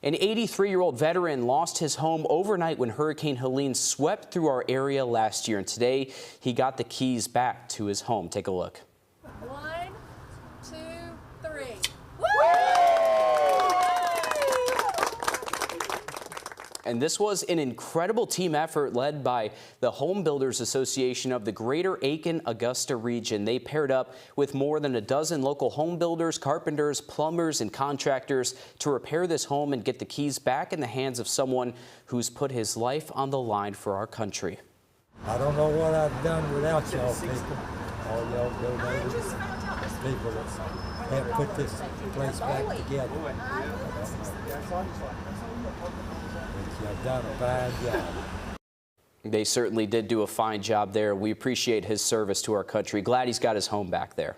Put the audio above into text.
An 83-year-old veteran lost his home overnight when Hurricane Helene swept through our area last year, and today he got the keys back to his home. Take a look. 1, 2, 3. And this was an incredible team effort led by the Home Builders Association of the Greater Aiken-Augusta region. They paired up with more than a dozen local home builders, carpenters, plumbers, and contractors to repair this home and get the keys back in the hands of someone who's put his life on the line for our country. I don't know what I've done without y'all people. All y'all donators, people that have put this place back together. You've done a fine job. They certainly did do a fine job there. We appreciate his service to our country. Glad he's got his home back there.